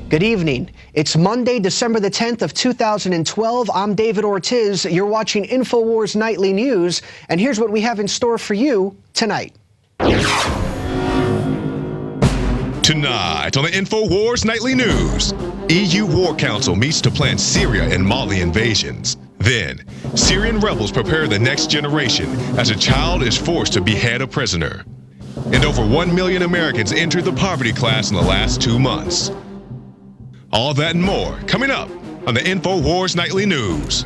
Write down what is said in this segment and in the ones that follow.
Good evening. It's Monday, December the 10th of 2012. I'm David Ortiz. You're watching Infowars Nightly News, and here's what we have in store for you tonight. Tonight on the Infowars Nightly News, EU War Council meets to plan Syria and Mali invasions. Then, Syrian rebels prepare the next generation as a child is forced to behead a prisoner. And over 1 million Americans entered the poverty class in the last 2 months. All that and more coming up on the Infowars Nightly News.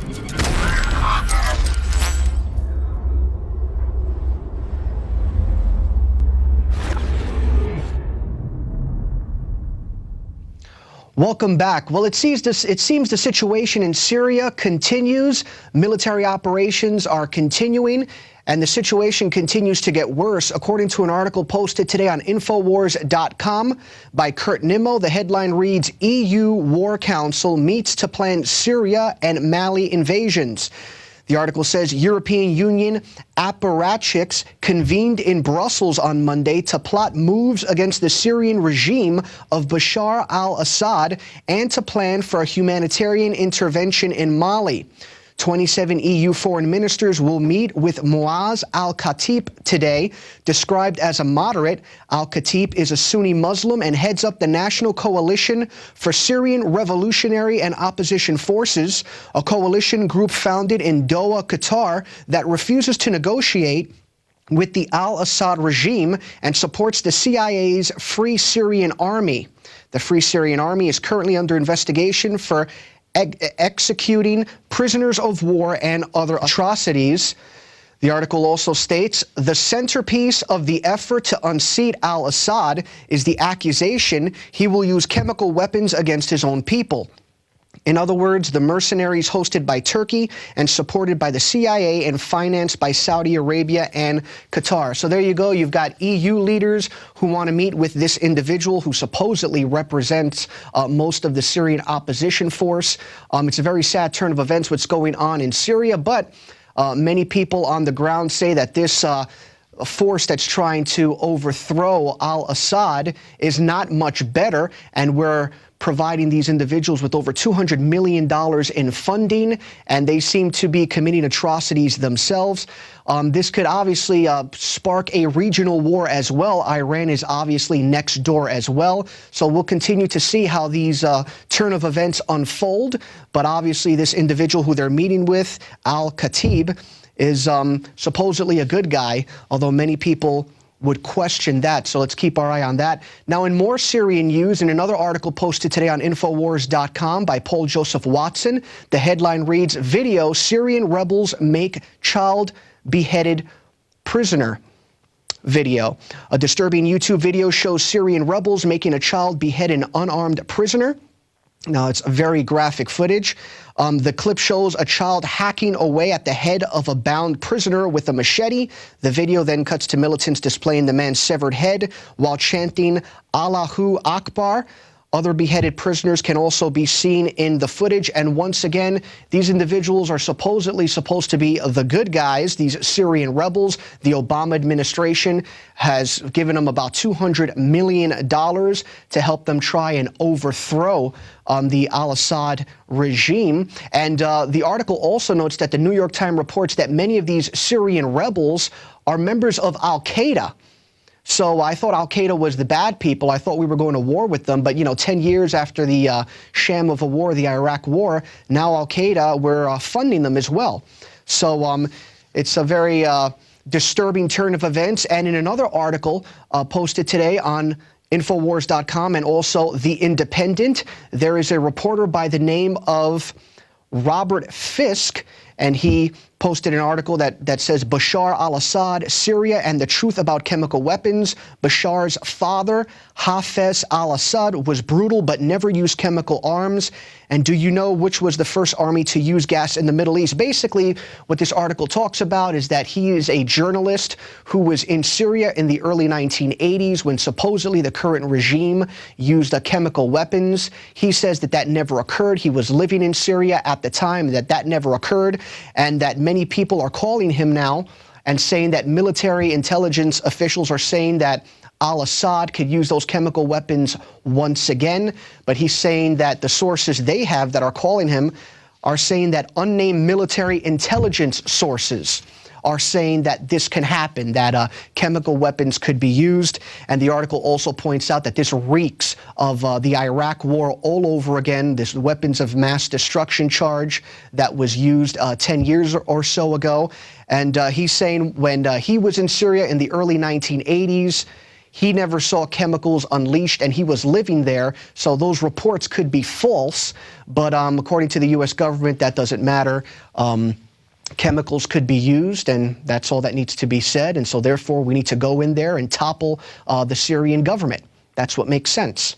Welcome back. Well, it seems the situation in Syria continues. Military operations are continuing, and the situation continues to get worse. According to an article posted today on Infowars.com by Kurt Nimmo, the headline reads, EU War Council meets to plan Syria and Mali invasions. The article says European Union apparatchiks convened in Brussels on Monday to plot moves against the Syrian regime of Bashar al-Assad and to plan for a humanitarian intervention in Mali. 27 EU foreign ministers will meet with Muaz al-Khatib today. Described as a moderate, al-Khatib is a Sunni Muslim and heads up the National Coalition for Syrian Revolutionary and Opposition Forces, a coalition group founded in Doha, Qatar, that refuses to negotiate with the al-Assad regime and supports the CIA's Free Syrian Army. The Free Syrian Army is currently under investigation for executing prisoners of war and other atrocities. The article also states the centerpiece of the effort to unseat al-Assad is the accusation he will use chemical weapons against his own people. In other words, the mercenaries hosted by Turkey and supported by the CIA and financed by Saudi Arabia and Qatar. So there you go. You've got EU leaders who want to meet with this individual who supposedly represents most of the Syrian opposition force. It's a very sad turn of events what's going on in Syria, but many people on the ground say that this force that's trying to overthrow al-Assad is not much better, and we're providing these individuals with over $200 million in funding, and they seem to be committing atrocities themselves. This could obviously spark a regional war as well. Iran is obviously next door as well. So we'll continue to see how these turn of events unfold. But obviously this individual who they're meeting with, al-Khatib, is supposedly a good guy, although many people would question that, so let's keep our eye on that. Now, in more Syrian news, in another article posted today on Infowars.com by Paul Joseph Watson, the headline reads, Video, Syrian rebels make child beheaded prisoner. Video. A disturbing YouTube video shows Syrian rebels making a child behead an unarmed prisoner. Now, it's very graphic footage. The clip shows a child hacking away at the head of a bound prisoner with a machete. The video then cuts to militants displaying the man's severed head while chanting Allahu Akbar. Other beheaded prisoners can also be seen in the footage. And once again, these individuals are supposedly supposed to be the good guys, these Syrian rebels. The Obama administration has given them about $200 million to help them try and overthrow the al-Assad regime. And the article also notes that the New York Times reports that many of these Syrian rebels are members of al-Qaeda. So I thought al-Qaeda was the bad people. I thought we were going to war with them. But, 10 years after the sham of a war, the Iraq war, now al-Qaeda, we're funding them as well. So it's a very disturbing turn of events. And in another article posted today on Infowars.com and also The Independent, there is a reporter by the name of Robert Fisk, and he posted an article that says Bashar al-Assad, Syria, and the truth about chemical weapons. Bashar's father, Hafez al-Assad, was brutal but never used chemical arms. And do you know which was the first army to use gas in the Middle East? Basically, what this article talks about is that he is a journalist who was in Syria in the early 1980s when supposedly the current regime used chemical weapons. He says that that never occurred. He was living in Syria at the time, that never occurred, and that many people are calling him now and saying that military intelligence officials are saying that al-Assad could use those chemical weapons once again. But he's saying that the sources they have that are calling him are saying that unnamed military intelligence sources are saying that this can happen, that chemical weapons could be used. And the article also points out that this reeks of the Iraq war all over again, this weapons of mass destruction charge that was used 10 years or so ago. And he's saying when he was in Syria in the early 1980s, he never saw chemicals unleashed, and he was living there, so those reports could be false. But according to the U.S. government, that doesn't matter. Chemicals could be used, and that's all that needs to be said. And so therefore, we need to go in there and topple the Syrian government. That's what makes sense.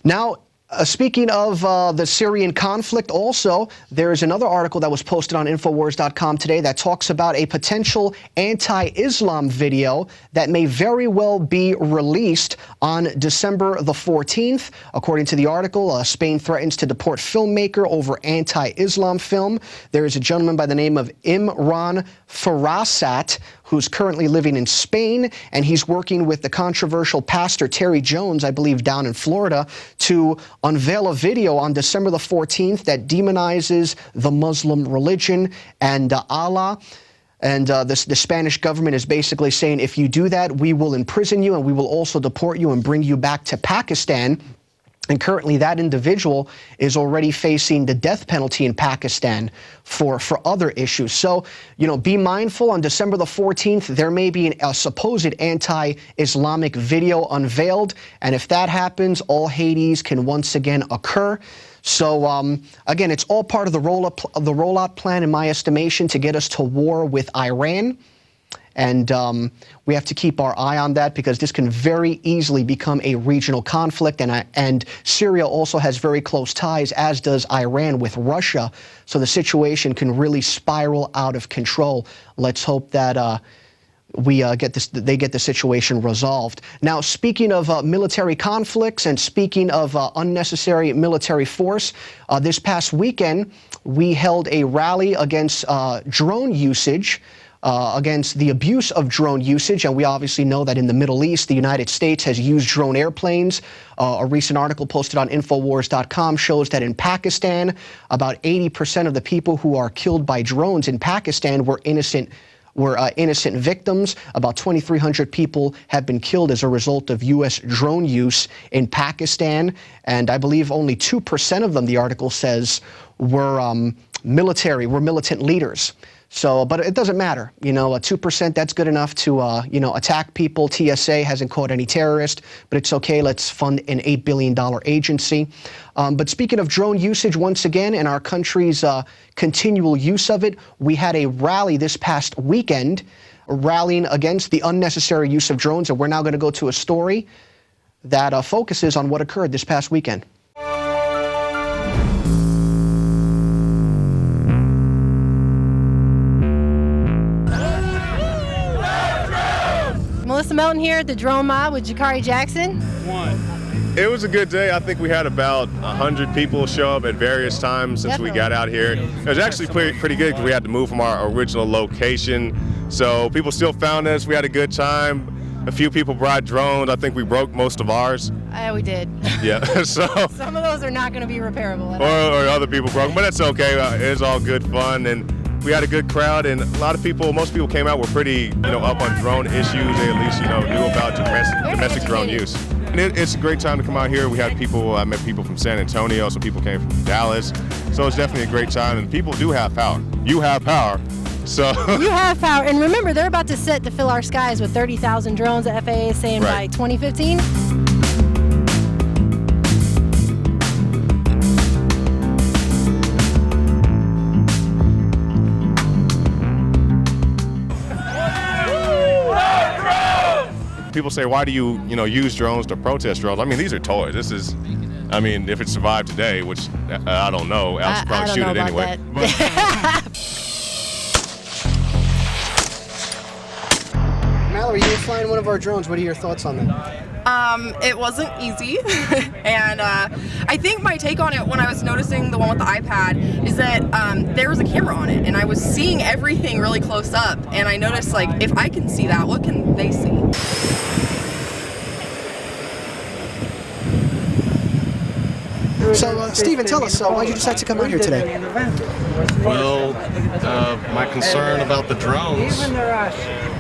Now, speaking of the Syrian conflict, also, there is another article that was posted on Infowars.com today that talks about a potential anti-Islam video that may very well be released on December the 14th. According to the article, Spain threatens to deport filmmaker over anti-Islam film. There is a gentleman by the name of Imran Farasat, who's currently living in Spain, and he's working with the controversial pastor Terry Jones, I believe, down in Florida, to unveil a video on December the 14th that demonizes the Muslim religion and Allah. And the Spanish government is basically saying, if you do that, we will imprison you and we will also deport you and bring you back to Pakistan. And currently, that individual is already facing the death penalty in Pakistan for other issues. So, you know, be mindful. On December the 14th, there may be a supposed anti-Islamic video unveiled. And if that happens, all Hades can once again occur. So, again, it's all part of the rollout plan, in my estimation, to get us to war with Iran. And we have to keep our eye on that, because this can very easily become a regional conflict. And Syria also has very close ties, as does Iran, with Russia. So the situation can really spiral out of control. Let's hope that they get the situation resolved. Now, speaking of military conflicts and speaking of unnecessary military force, this past weekend we held a rally against drone usage. Against the abuse of drone usage. And we obviously know that in the Middle East, the United States has used drone airplanes. A recent article posted on Infowars.com shows that in Pakistan, about 80% of the people who are killed by drones in Pakistan were innocent victims. About 2,300 people have been killed as a result of U.S. drone use in Pakistan. And I believe only 2% of them, the article says, were militant leaders. So, but it doesn't matter. You know, 2%, that's good enough to, you know, attack people. TSA hasn't caught any terrorists, but it's okay. Let's fund an $8 billion agency. But speaking of drone usage, once again, in our country's continual use of it, we had a rally this past weekend rallying against the unnecessary use of drones. And we're now going to go to a story that focuses on what occurred this past weekend. Melissa Melton here at the Drone Mob with Jakari Jackson. It was a good day. I think we had about 100 people show up at various times since we got out here. It was actually pretty good because we had to move from our original location. So people still found us. We had a good time. A few people brought drones. I think we broke most of ours. We did. Yeah. So some of those are not going to be repairable. Or other people broke, but that's okay. It was all good fun, and we had a good crowd, and most people came out were pretty, up on drone issues. They at least, knew about domestic drone use. And it's a great time to come out here. We had I met people from San Antonio, some people came from Dallas. So it's definitely a great time, and people do have power. You have power. So you have power, and remember, they're about to set to fill our skies with 30,000 drones, the FAA is saying, by 2015. People say, why do you, use drones to protest drones? I mean, these are toys. This is, if it survived today, which I don't know, Alex would probably shoot it anyway. Mallory, you were flying one of our drones. What are your thoughts on that? It wasn't easy, and I think my take on it when I was noticing the one with the iPad is that there was a camera on it, and I was seeing everything really close up, and I noticed, like, if I can see that, what can they see? So, Stephen, tell us, why did you decide to come out here today? Well, my concern about the drones,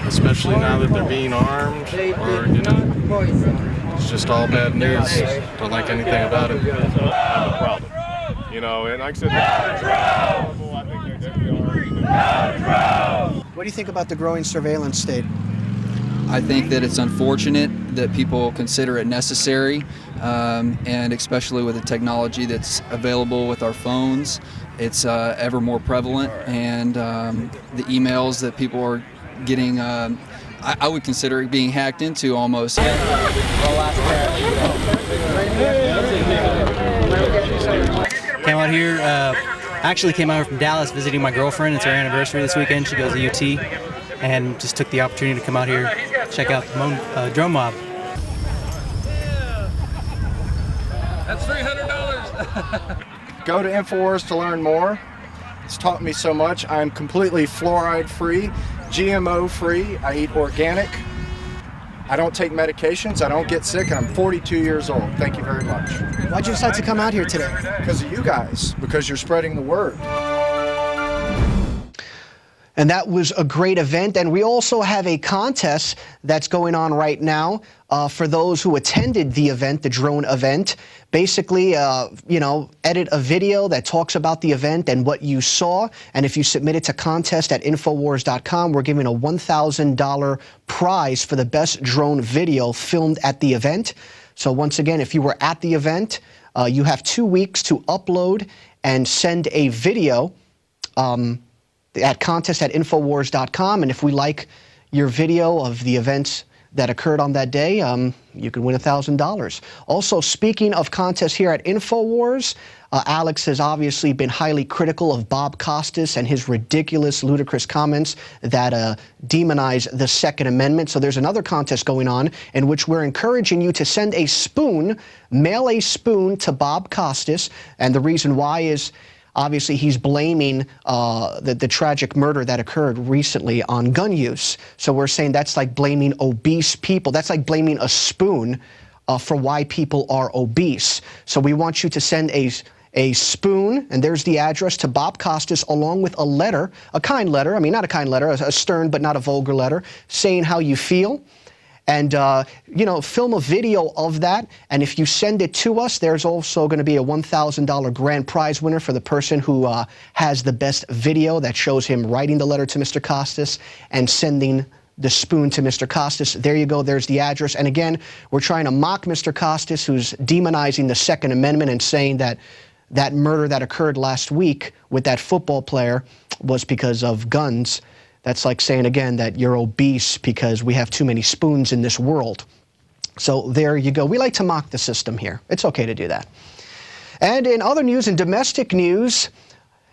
especially now that they're being armed, or, you know, it's just all bad news. Don't like anything about it. Not a problem. You know, and like I said, I think they definitely are. What do you think about the growing surveillance state? I think that it's unfortunate that people consider it necessary, and especially with the technology that's available with our phones, it's ever more prevalent, and the emails that people are getting, I would consider it being hacked into almost. Came out here, actually came out from Dallas visiting my girlfriend. It's her anniversary this weekend. She goes to UT, and just took the opportunity to come out here, check out the drone mob. That's $300. Go to Infowars to learn more. It's taught me so much. I'm completely fluoride free, GMO free. I eat organic. I don't take medications. I don't get sick, and I'm 42 years old. Thank you very much. Why'd you decide to come out here today? Because of you guys, because you're spreading the word. And that was a great event. And we also have a contest that's going on right now for those who attended the event, the drone event. Basically, you know, edit a video that talks about the event and what you saw. And if you submit it to contest@infowars.com, we're giving a $1,000 prize for the best drone video filmed at the event. So once again, if you were at the event, you have 2 weeks to upload and send a video at contest@infowars.com, and if we like your video of the events that occurred on that day, you can win $1,000. Also, speaking of contests here at Infowars, Alex has obviously been highly critical of Bob Costas and his ridiculous, ludicrous comments that demonize the Second Amendment. So there's another contest going on in which we're encouraging you to send a spoon, mail a spoon to Bob Costas, and the reason why is obviously, he's blaming the tragic murder that occurred recently on gun use. So we're saying that's like blaming obese people. That's like blaming a spoon for why people are obese. So we want you to send a spoon, and there's the address, to Bob Costas, along with a letter, a kind letter, I mean, not a kind letter, a stern but not a vulgar letter, saying how you feel. And, you know, film a video of that. And if you send it to us, there's also going to be a $1,000 grand prize winner for the person who has the best video that shows him writing the letter to Mr. Costas and sending the spoon to Mr. Costas. There you go. There's the address. And again, we're trying to mock Mr. Costas, who's demonizing the Second Amendment and saying that that murder that occurred last week with that football player was because of guns. That's like saying, again, that you're obese because we have too many spoons in this world. So there you go. We like to mock the system here. It's okay to do that. And in other news, in domestic news,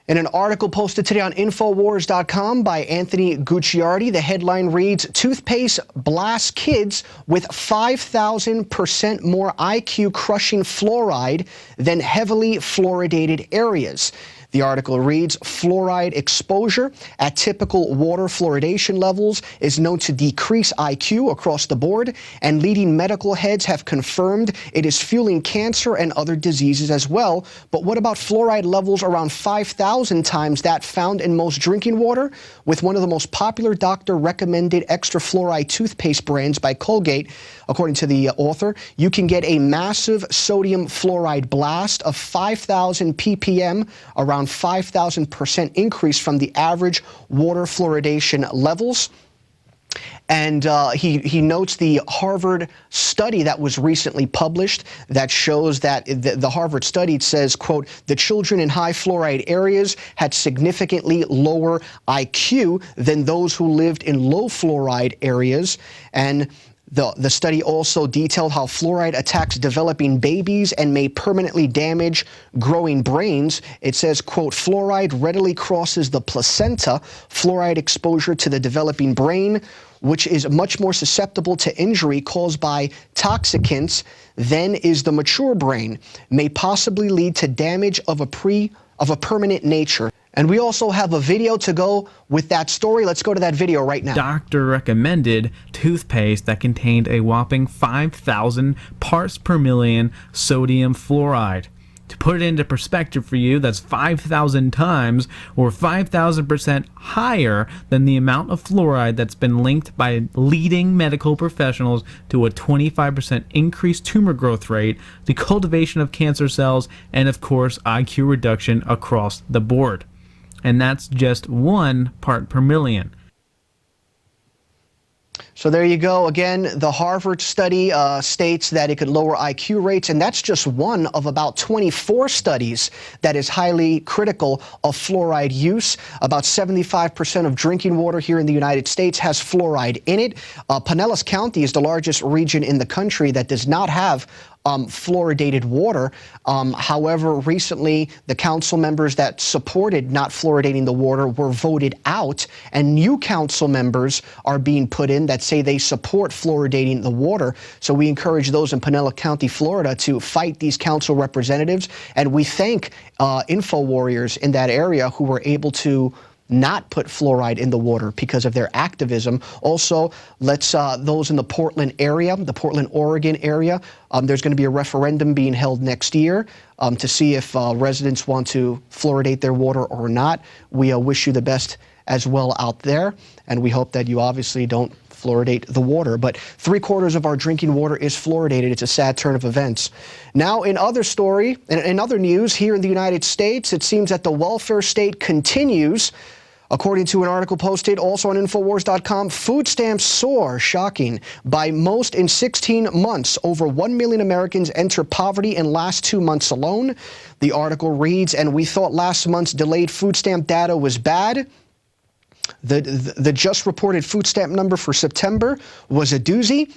in an article posted today on Infowars.com by Anthony Gucciardi, the headline reads, "Toothpaste blasts kids with 5,000% more IQ crushing fluoride than heavily fluoridated areas." The article reads, "Fluoride exposure at typical water fluoridation levels is known to decrease IQ across the board, and leading medical heads have confirmed it is fueling cancer and other diseases as well. But what about fluoride levels around 5,000 times that found in most drinking water? With one of the most popular doctor-recommended extra fluoride toothpaste brands by Colgate, according to the author, you can get a massive sodium fluoride blast of 5,000 ppm, around 5,000% increase from the average water fluoridation levels." And he notes the Harvard study that was recently published that shows that the Harvard study says, quote, "The children in high fluoride areas had significantly lower IQ than those who lived in low fluoride areas." And the study also detailed how fluoride attacks developing babies and may permanently damage growing brains. It says, quote, "Fluoride readily crosses the placenta. Fluoride exposure to the developing brain which is much more susceptible to injury caused by toxicants than is the mature brain, may possibly lead to damage of a permanent nature. And we also have a video to go with that story. Let's go to that video right now. Doctor recommended toothpaste that contained a whopping 5,000 parts per million sodium fluoride. To put it into perspective for you, that's 5,000 times or 5,000% higher than the amount of fluoride that's been linked by leading medical professionals to a 25% increased tumor growth rate, the cultivation of cancer cells, and of course IQ reduction across the board. And that's just 1 part per million. So there you go. Again, the Harvard study states that it could lower IQ rates, and that's just one of about 24 studies that is highly critical of fluoride use. About 75% of drinking water here in the United States has fluoride in it. Pinellas County is the largest region in the country that does not have fluoridated water. However, recently the council members that supported not fluoridating the water were voted out, and new council members are being put in that say they support fluoridating the water. So we encourage those in Pinellas County, Florida, to fight these council representatives, and we thank Infowars in that area who were able to not put fluoride in the water because of their activism. Also, let's those in the Portland area, the Portland, Oregon area, there's going to be a referendum being held next year to see if residents want to fluoridate their water or not. We wish you the best as well out there, and we hope that you obviously don't fluoridate the water. But 3/4 of our drinking water is fluoridated. It's a sad turn of events. Now, in other news here in the United States, it seems that the welfare state continues. According to an article posted also on Infowars.com, food stamps soar, shocking, by most in 16 months. Over 1 million Americans enter poverty in last 2 months alone. The article reads, and we thought last month's delayed food stamp data was bad. The just reported food stamp number for September was a doozy,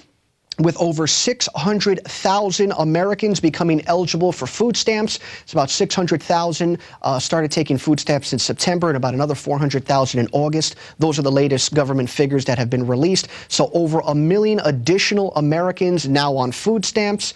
with over 600,000 Americans becoming eligible for food stamps. It's about 600,000 started taking food stamps in September and about another 400,000 in August. Those are the latest government figures that have been released. So over 1 million additional Americans now on food stamps.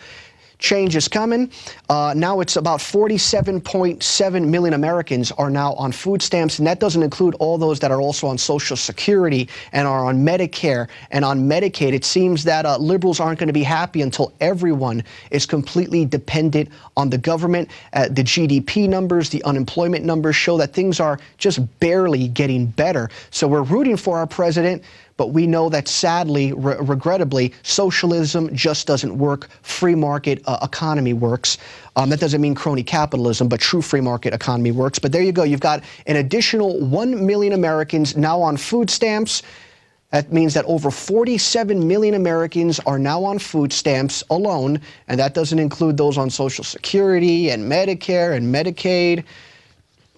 Change is coming. Now it's about 47.7 million Americans are now on food stamps, and that doesn't include all those that are also on Social Security and are on Medicare and on Medicaid. It seems that liberals aren't going to be happy until everyone is completely dependent on the government. The GDP numbers, the unemployment numbers show that things are just barely getting better. So we're rooting for our president, but we know that sadly, regrettably, socialism just doesn't work. Free market economy works. That doesn't mean crony capitalism, but true free market economy works. But there you go. You've got an additional 1 million Americans now on food stamps. That means that over 47 million Americans are now on food stamps alone, and that doesn't include those on Social Security and Medicare and Medicaid.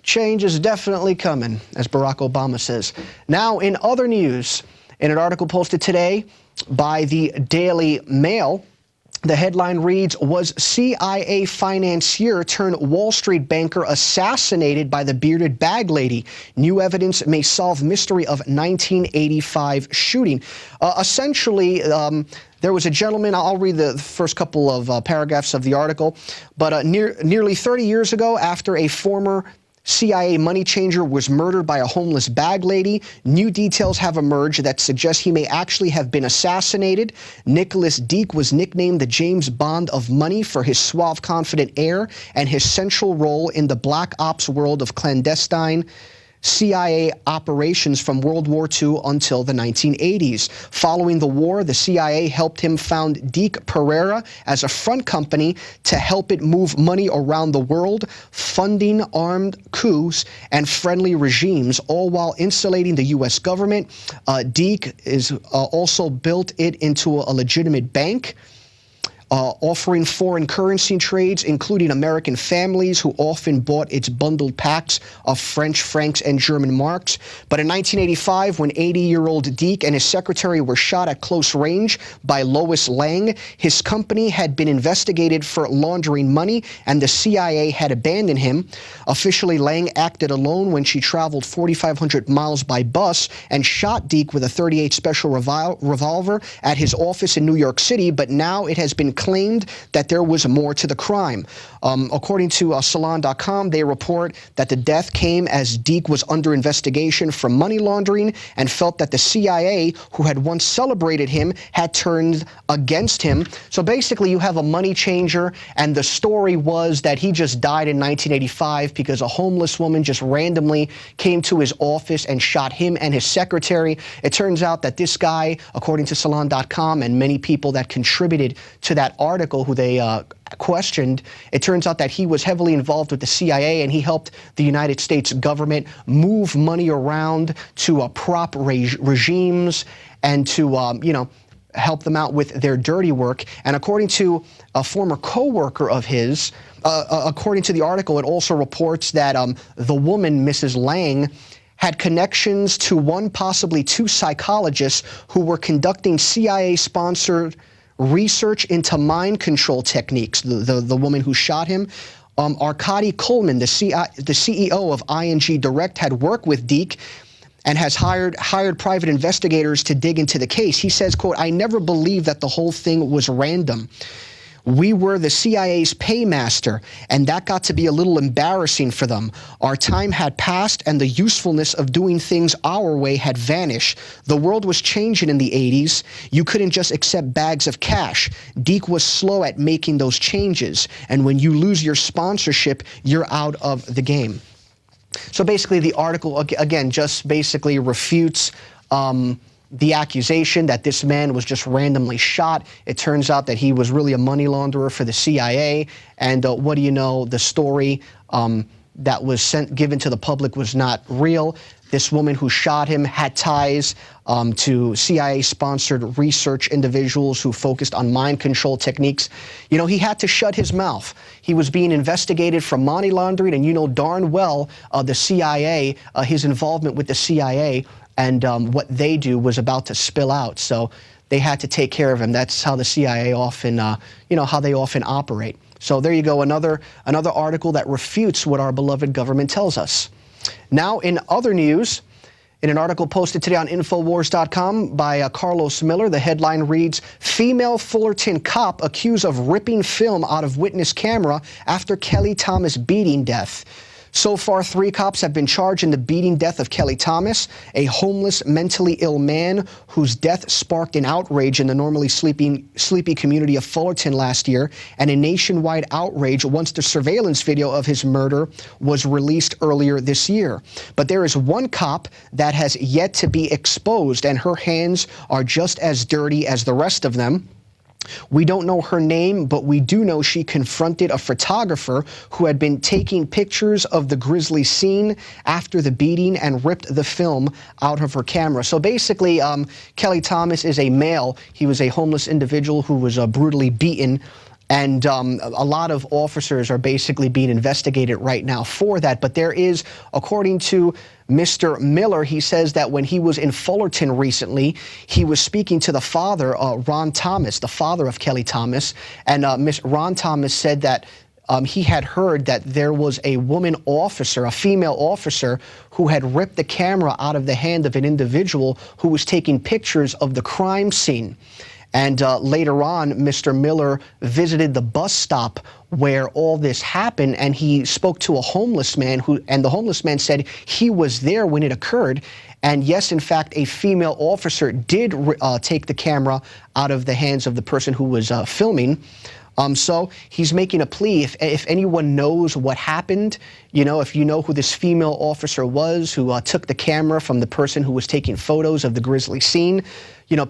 Change is definitely coming, as Barack Obama says. Now, in other news, in an article posted today by the Daily Mail, the headline reads, was CIA financier turned Wall Street banker assassinated by the bearded bag lady? New evidence may solve mystery of 1985 shooting. Essentially, there was a gentleman, I'll read the first couple of paragraphs of the article, but nearly 30 years ago, after a former CIA money changer was murdered by a homeless bag lady, new details have emerged that suggest he may actually have been assassinated. Nicholas Deek was nicknamed the James Bond of money for his suave, confident air and his central role in the black ops world of clandestine CIA operations from World War II until the 1980s. Following the war, the CIA helped him found Deke Pereira as a front company to help it move money around the world, funding armed coups and friendly regimes, all while insulating the U.S. government. Deke is also built it into a legitimate bank. offering foreign currency trades, including American families who often bought its bundled packs of French francs and German marks. But in 1985, when 80-year-old Deke and his secretary were shot at close range by Lois Lang, his company had been investigated for laundering money, and the CIA had abandoned him. Officially, Lang acted alone when she traveled 4,500 miles by bus and shot Deke with a .38 special revolver at his office in New York City, but now it has been claimed that there was more to the crime. According to Salon.com, they report that the death came as Deke was under investigation for money laundering and felt that the CIA, who had once celebrated him, had turned against him. So basically, you have a money changer, and the story was that he just died in 1985 because a homeless woman just randomly came to his office and shot him and his secretary. It turns out that this guy, according to Salon.com and many people that contributed to that article who they questioned, it turns out that he was heavily involved with the CIA, and he helped the United States government move money around to prop regimes and to, help them out with their dirty work. And according to a former co-worker of his, according to the article, it also reports that the woman, Mrs. Lang, had connections to one, possibly two psychologists who were conducting CIA-sponsored research into mind control techniques. The woman who shot him, Arkady Coleman, the CEO of ING Direct, had worked with Deke and has hired private investigators to dig into the case. He says, quote, "I never believed that the whole thing was random. We were the CIA's paymaster, and that got to be a little embarrassing for them. Our time had passed, and the usefulness of doing things our way had vanished. The world was changing in the 80s. You couldn't just accept bags of cash. Deke was slow at making those changes, and when you lose your sponsorship, you're out of the game." So basically, the article, again, just basically refutes the accusation that this man was just randomly shot. It turns out that he was really a money launderer for the CIA. And what do you know? The story that was given to the public was not real. This woman who shot him had ties to CIA-sponsored research individuals who focused on mind control techniques. You know, he had to shut his mouth. He was being investigated for money laundering, and you know darn well the CIA, his involvement with the CIA, and what they do was about to spill out. So they had to take care of him. That's how the CIA often, how they often operate. So there you go, another article that refutes what our beloved government tells us. Now, in other news, in an article posted today on Infowars.com by Carlos Miller, the headline reads, "Female Fullerton cop accused of ripping film out of witness camera after Kelly Thomas beating death." So far, 3 cops have been charged in the beating death of Kelly Thomas, a homeless, mentally ill man whose death sparked an outrage in the normally sleepy community of Fullerton last year, and a nationwide outrage once the surveillance video of his murder was released earlier this year. But there is one cop that has yet to be exposed, and her hands are just as dirty as the rest of them. We don't know her name, but we do know she confronted a photographer who had been taking pictures of the grisly scene after the beating and ripped the film out of her camera. So basically, Kelly Thomas is a male. He was a homeless individual who was brutally beaten. And a lot of officers are basically being investigated right now for that. But there is, according to Mr. Miller, he says that when he was in Fullerton recently, he was speaking to the father, Ron Thomas, the father of Kelly Thomas. And Ron Thomas said that he had heard that there was a woman officer, a female officer, who had ripped the camera out of the hand of an individual who was taking pictures of the crime scene. And later on, Mr. Miller visited the bus stop where all this happened, and he spoke to a homeless man and the homeless man said he was there when it occurred. And yes, in fact, a female officer did take the camera out of the hands of the person who was filming. So he's making a plea. If anyone knows what happened, if you know who this female officer was who took the camera from the person who was taking photos of the grisly scene,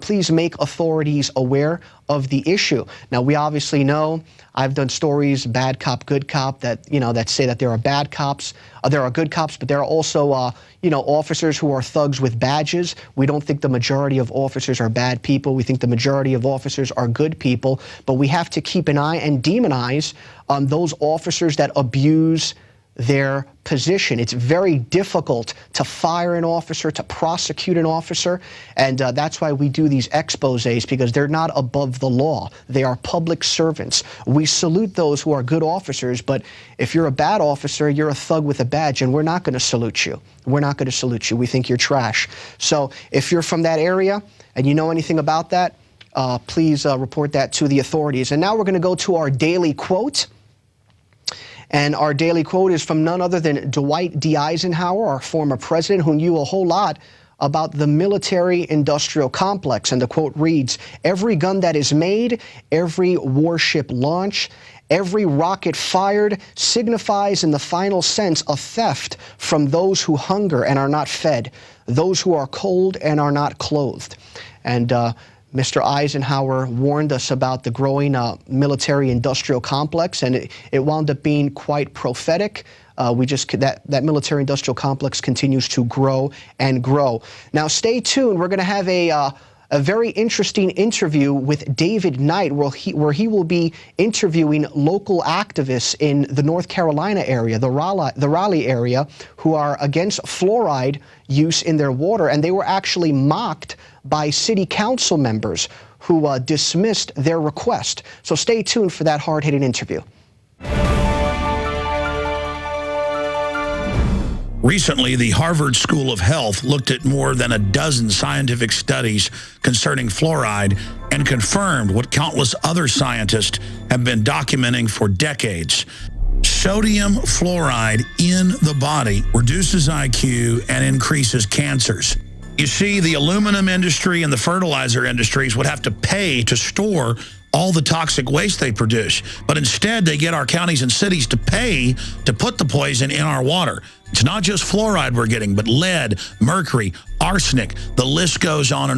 please make authorities aware of the issue. Now, we obviously know, I've done stories, bad cop, good cop, that, that say that there are bad cops, there are good cops, but there are also, officers who are thugs with badges. We don't think the majority of officers are bad people. We think the majority of officers are good people, but we have to keep an eye and demonize those officers that abuse their position. It's very difficult to fire an officer, to prosecute an officer, and that's why we do these exposés, because they're not above the law. They are public servants. We salute those who are good officers, but if you're a bad officer, you're a thug with a badge, and we're not going to salute you. We're not going to salute you. We think you're trash. So if you're from that area and you know anything about that, please report that to the authorities. And now we're going to go to our daily quote. And our daily quote is from none other than Dwight D. Eisenhower, our former president, who knew a whole lot about the military-industrial complex. And the quote reads, "Every gun that is made, every warship launched, every rocket fired signifies in the final sense a theft from those who hunger and are not fed, those who are cold and are not clothed." And Mr. Eisenhower warned us about the growing military-industrial complex, and it wound up being quite prophetic. That military-industrial complex continues to grow and grow. Now, stay tuned. We're going to have a very interesting interview with David Knight, where he will be interviewing local activists in the North Carolina area, the Raleigh area, who are against fluoride use in their water, and they were actually mocked by city council members who dismissed their request. So stay tuned for that hard-hitting interview. Recently, the Harvard School of Health looked at more than a dozen scientific studies concerning fluoride and confirmed what countless other scientists have been documenting for decades. Sodium fluoride in the body reduces IQ and increases cancers. You see, the aluminum industry and the fertilizer industries would have to pay to store all the toxic waste they produce. But instead, they get our counties and cities to pay to put the poison in our water. It's not just fluoride we're getting, but lead, mercury, arsenic, the list goes on.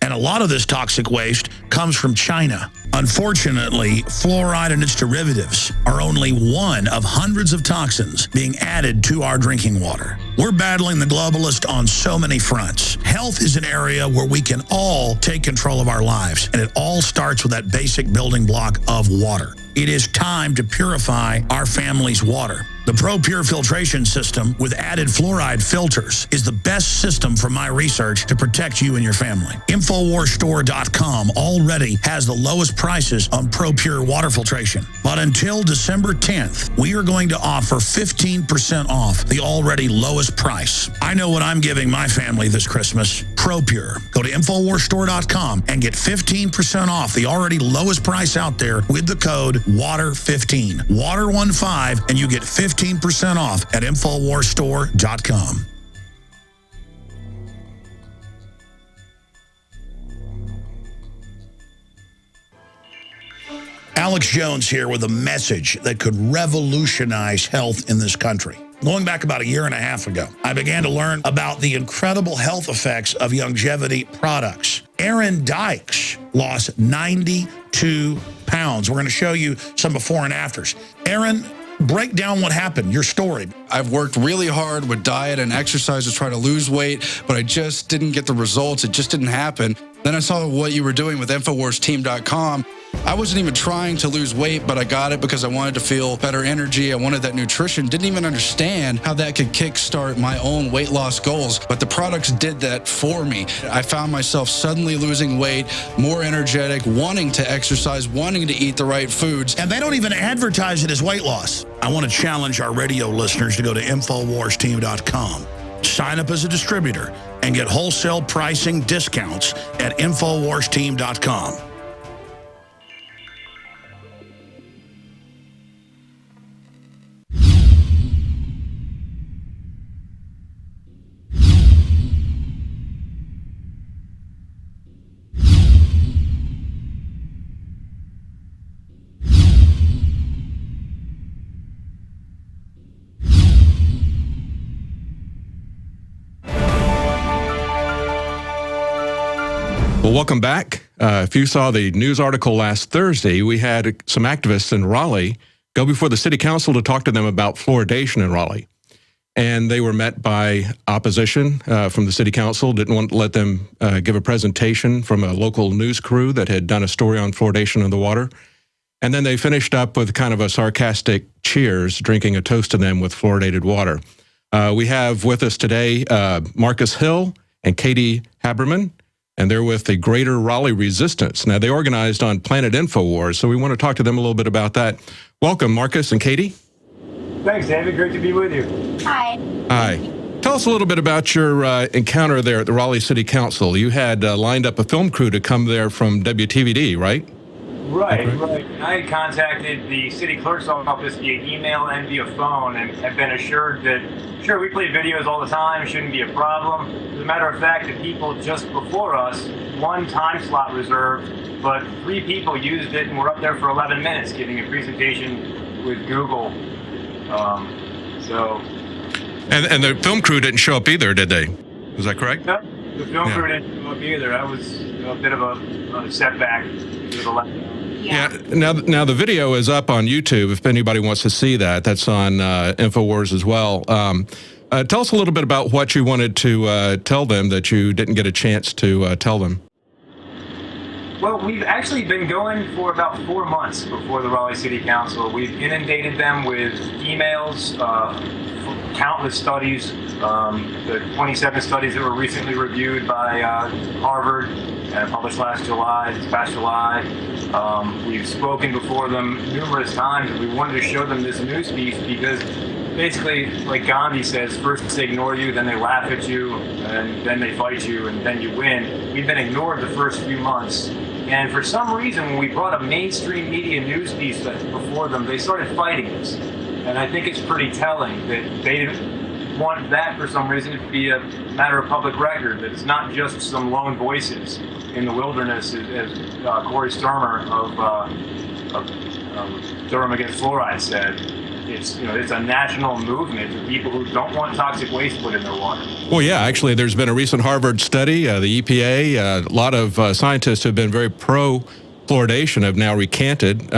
And a lot of this toxic waste comes from China. Unfortunately, fluoride and its derivatives are only one of hundreds of toxins being added to our drinking water. We're battling the globalist on so many fronts. Health is an area where we can all take control of our lives, and it all starts with that basic building block of water. It is time to purify our family's water. The ProPure filtration system with added fluoride filters is the best system from my research to protect you and your family. Infowarsstore.com already has the lowest prices on ProPure water filtration. But until December 10th, we are going to offer 15% off the already lowest price. I know what I'm giving my family this Christmas. ProPure. Go to Infowarsstore.com and get 15% off the already lowest price out there with the code WATER15. WATER15, and you get 15% off at Infowarsstore.com. Alex Jones here with a message that could revolutionize health in this country. Going back about a year and a half ago, I began to learn about the incredible health effects of longevity products. Aaron Dykes lost 92 pounds. We're going to show you some before and afters. Aaron, break down what happened, your story. I've worked really hard with diet and exercise to try to lose weight, but I just didn't get the results. It just didn't happen. Then I saw what you were doing with InfoWarsTeam.com. I wasn't even trying to lose weight, but I got it because I wanted to feel better energy. I wanted that nutrition. Didn't even understand how that could kickstart my own weight loss goals, but the products did that for me. I found myself suddenly losing weight, more energetic, wanting to exercise, wanting to eat the right foods. And they don't even advertise it as weight loss. I want to challenge our radio listeners to go to InfoWarsTeam.com. Sign up as a distributor and get wholesale pricing discounts at InfoWarsTeam.com. Well, welcome back. If you saw the news article last Thursday, we had some activists in Raleigh go before the city council to talk to them about fluoridation in Raleigh. And they were met by opposition from the city council, didn't want to let them give a presentation from a local news crew that had done a story on fluoridation in the water. And then they finished up with kind of a sarcastic cheers, drinking a toast to them with fluoridated water. We have with us today Marcus Hill and Katie Haberman, and they're with the Greater Raleigh Resistance. Now, they organized on Planet Infowars, so we want to talk to them a little bit about that. Welcome, Marcus and Katie. Thanks, David. Great to be with you. Hi. Hi. Tell us a little bit about your encounter there at the Raleigh City Council. You had lined up a film crew to come there from WTVD, right? Right. I had contacted the city clerk's office via email and via phone and have been assured that, sure, we play videos all the time, shouldn't be a problem. As a matter of fact, the people just before us, one time slot reserved, but 3 people used it and were up there for 11 minutes giving a presentation with Google. And the film crew didn't show up either, did they? Was that correct? No, the film crew didn't show up either. That was a bit of a setback to the letdown. Yeah. Now the video is up on YouTube if anybody wants to see that. That's on Infowars as well. Tell us a little bit about what you wanted to tell them that you didn't get a chance to tell them. Well, we've actually been going for about 4 months before the Raleigh City Council. We've inundated them with emails, countless studies, the 27 studies that were recently reviewed by Harvard and published this past July. We've spoken before them numerous times, and we wanted to show them this news piece because basically, like Gandhi says, first they ignore you, then they laugh at you, and then they fight you, and then you win. We've been ignored the first few months. And for some reason, when we brought a mainstream media news piece before them, they started fighting us. And I think it's pretty telling that they didn't want that for some reason to be a matter of public record, that it's not just some lone voices in the wilderness, as Corey Sturmer of Durham Against Fluoride said. It's a national movement of people who don't want toxic waste put in their water. Well, yeah, actually, there's been a recent Harvard study. The EPA, a lot of scientists who have been very pro-fluoridation have now recanted.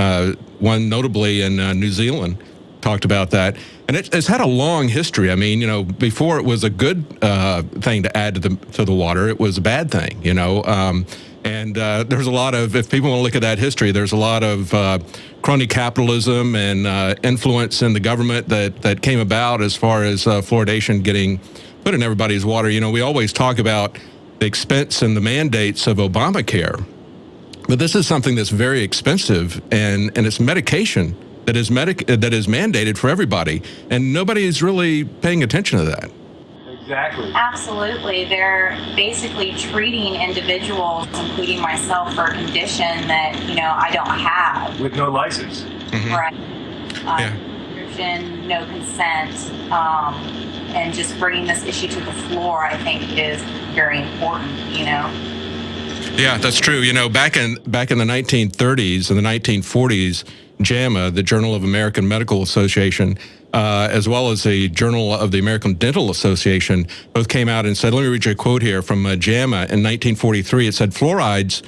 One notably in New Zealand talked about that. And it's had a long history. I mean, before it was a good thing to add to the water, it was a bad thing, And there's a lot of, if people want to look at that history, there's a lot of crony capitalism and influence in the government that came about as far as fluoridation getting put in everybody's water. We always talk about the expense and the mandates of Obamacare, but this is something that's very expensive, and it's medication that is mandated for everybody, and nobody is really paying attention to that. Exactly. Absolutely. They're basically treating individuals, including myself, for a condition that, I don't have. With no license. Mm-hmm. Right. Prescription, no consent, and just bringing this issue to the floor, I think, is very important, Yeah, that's true. Back in the 1930s and the 1940s, JAMA, the Journal of American Medical Association, as well as the Journal of the American Dental Association, both came out and said, let me read you a quote here from JAMA in 1943. It said, fluorides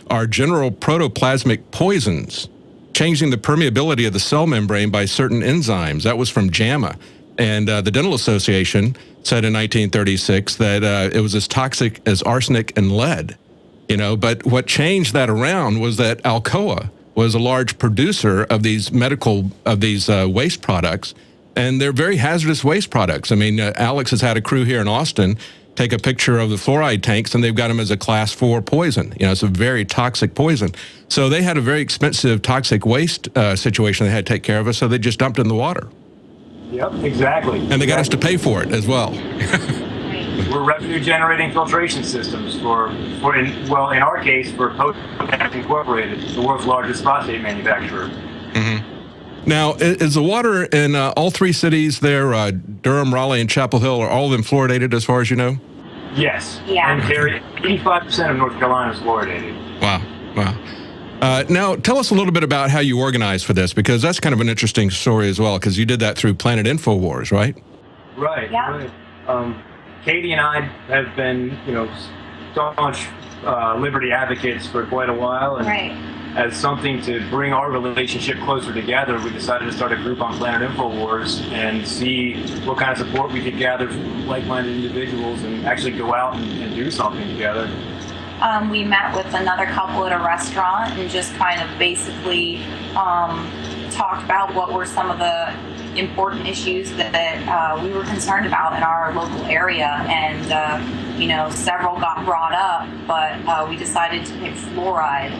are general protoplasmic poisons, changing the permeability of the cell membrane by certain enzymes. That was from JAMA. And the Dental Association said in 1936 that it was as toxic as arsenic and lead. But what changed that around was that Alcoa was a large producer of these waste products, and they're very hazardous waste products. I mean, Alex has had a crew here in Austin take a picture of the fluoride tanks, and they've got them as a class 4 poison. It's a very toxic poison. So they had a very expensive toxic waste situation they had to take care of, so they just dumped it in the water. Yep, exactly. And they got us to pay for it as well. We're revenue-generating filtration systems in our case, for Potash Incorporated, the world's largest phosphate manufacturer. Mm-hmm. Now, is the water in all 3 cities there, Durham, Raleigh, and Chapel Hill, are all of them fluoridated as far as you know? Yes. Yeah. And 85% of North Carolina is fluoridated. Wow. Now, tell us a little bit about how you organized for this, because that's kind of an interesting story as well, because you did that through Planet Infowars, right? Right. Yeah. Right. Katie and I have been, staunch liberty advocates for quite a while, and as something to bring our relationship closer together, we decided to start a group on Planet Infowars and see what kind of support we could gather from like-minded individuals and actually go out and do something together. We met with another couple at a restaurant and just kind of basically talked about what were some of the important issues that we were concerned about in our local area, and you know, several got brought up, but we decided to pick fluoride.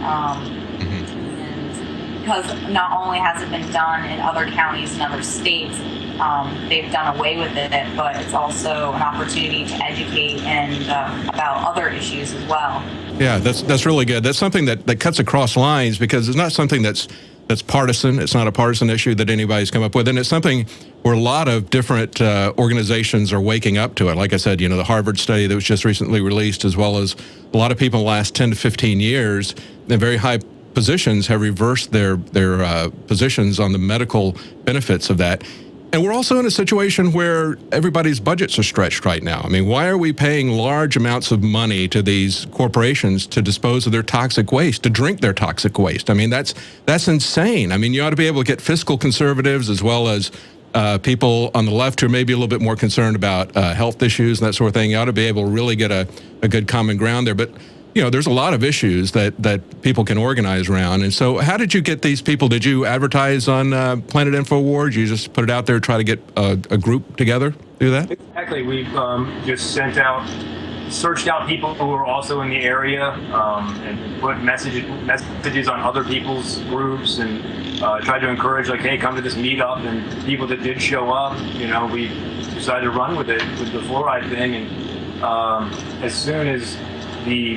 And because not only has it been done in other counties and other states, they've done away with it, but it's also an opportunity to educate and about other issues as well. Yeah, that's really good. That's something that cuts across lines, because it's not something that's partisan. It's not a partisan issue that anybody's come up with, and it's something where a lot of different organizations are waking up to it. Like I said, you know, the Harvard study that was just recently released, as well as a lot of people in the last 10 to 15 years in very high positions have reversed their positions on the medical benefits of that. And we're also in a situation where everybody's budgets are stretched right now. I mean, why are we paying large amounts of money to these corporations to dispose of their toxic waste, to drink their toxic waste? I mean, that's insane. I mean, you ought to be able to get fiscal conservatives as well as people on the left who are maybe a little bit more concerned about health issues and that sort of thing. You ought to be able to really get a good common ground there. But you know, there's a lot of issues that people can organize around. And so how did you get these people? Did you advertise on Planet Infowars? You just put it out there, try to get a group together, do that? Exactly. We've just searched out people who are also in the area and put messages on other people's groups and tried to encourage, like, hey, come to this meetup. And people that did show up, you know, we decided to run with it, with the fluoride thing. And as soon as the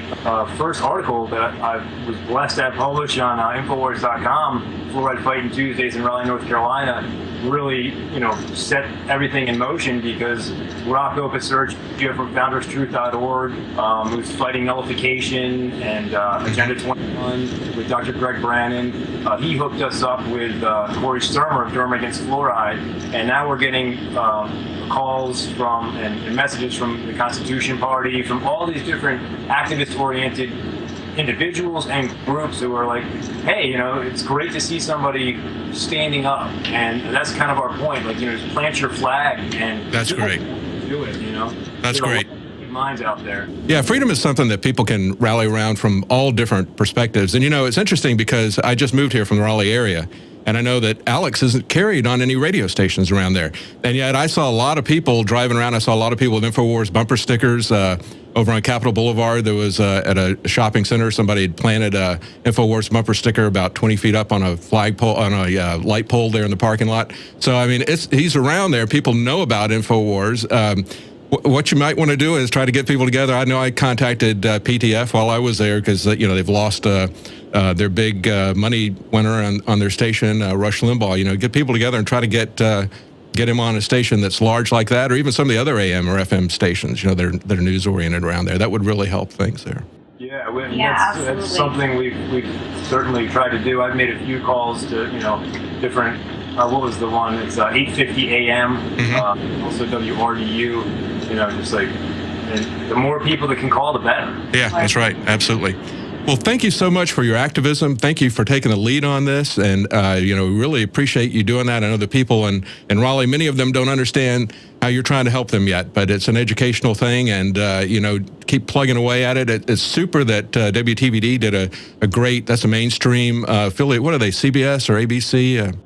first article that I was blessed to have published on Infowars.com, Fluoride Fighting Tuesdays in Raleigh, North Carolina, really, you know, set everything in motion, because Rocco Pasergio from founderstruth.org, who's fighting nullification, and Agenda 21 with Dr. Greg Brannon, he hooked us up with Corey Sturmer of Durham Against Fluoride, and now we're getting calls from and messages from the Constitution Party, from all these different activist-oriented individuals and groups who are like, hey, you know, it's great to see somebody standing up, and that's kind of our point. Like, you know, just plant your flag and that's great. Do it, you know. That's great. Minds out there. Yeah, freedom is something that people can rally around from all different perspectives. And you know, it's interesting because I just moved here from the Raleigh area, and I know that Alex isn't carried on any radio stations around there. And yet I saw a lot of people driving around. I saw a lot of people with Infowars bumper stickers. Over on Capitol Boulevard, there was at a shopping center, somebody had planted a Infowars bumper sticker about 20 feet up on a flagpole, on a light pole there in the parking lot. So, I mean, he's around there. People know about Infowars. What you might want to do is try to get people together. I know I contacted PTF while I was there, because you know, they've lost their big money winner on their station, Rush Limbaugh. You know, get people together and try to get him on a station that's large like that, or even some of the other AM or FM stations, you know, that are news oriented around there. That would really help things there. Yeah, that's something we've certainly tried to do. I've made a few calls to, you know, different. What was the one? It's 8:50 AM. Also WRDU. You know, just like, and the more people that can call, the better. Yeah, that's right. Absolutely. Well, thank you so much for your activism. Thank you for taking the lead on this, and you know, we really appreciate you doing that. I know the people in Raleigh, many of them don't understand how you're trying to help them yet, but it's an educational thing, and you know, keep plugging away at it. It's super that WTVD did a great. That's a mainstream affiliate. What are they? CBS or ABC? And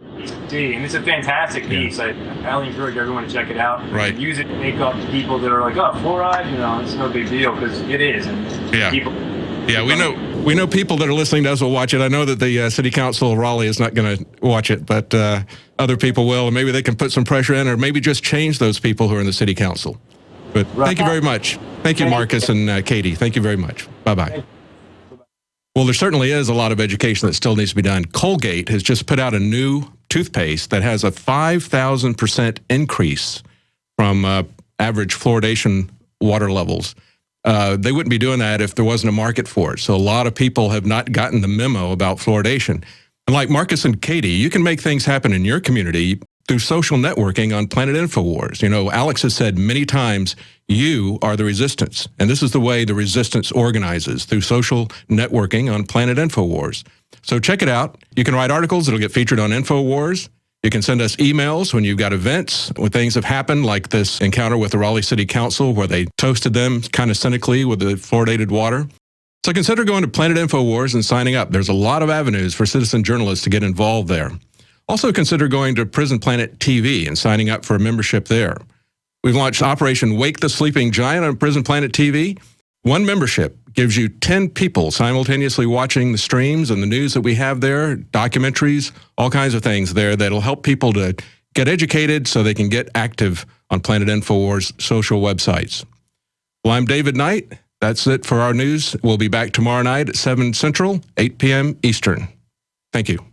it's a fantastic piece. I highly encourage everyone to check it out. Right. Use it to make up people that are like, oh, fluoride, you know, it's no big deal, because it is. And yeah. People. Yeah, we know people that are listening to us will watch it. I know that the City Council of Raleigh is not going to watch it, but other people will, and maybe they can put some pressure in, or maybe just change those people who are in the City Council. But thank you very much. Thank you, Marcus and Katie. Thank you very much. Bye-bye. Well, there certainly is a lot of education that still needs to be done. Colgate has just put out a new toothpaste that has a 5,000% increase from average fluoridation water levels. They wouldn't be doing that if there wasn't a market for it. So a lot of people have not gotten the memo about fluoridation. And like Marcus and Katie, you can make things happen in your community through social networking on Planet Infowars. You know, Alex has said many times, you are the resistance. And this is the way the resistance organizes, through social networking on Planet Infowars. So check it out. You can write articles that'll get featured on Infowars. You can send us emails when you've got events, when things have happened, like this encounter with the Raleigh City Council where they toasted them kind of cynically with the fluoridated water. So consider going to Planet Infowars and signing up. There's a lot of avenues for citizen journalists to get involved there. Also consider going to Prison Planet TV and signing up for a membership there. We've launched Operation Wake the Sleeping Giant on Prison Planet TV. One membership gives you 10 people simultaneously watching the streams and the news that we have there, documentaries, all kinds of things there that'll help people to get educated so they can get active on Planet Infowars' social websites. Well, I'm David Knight. That's it for our news. We'll be back tomorrow night at 7 Central, 8 p.m. Eastern. Thank you.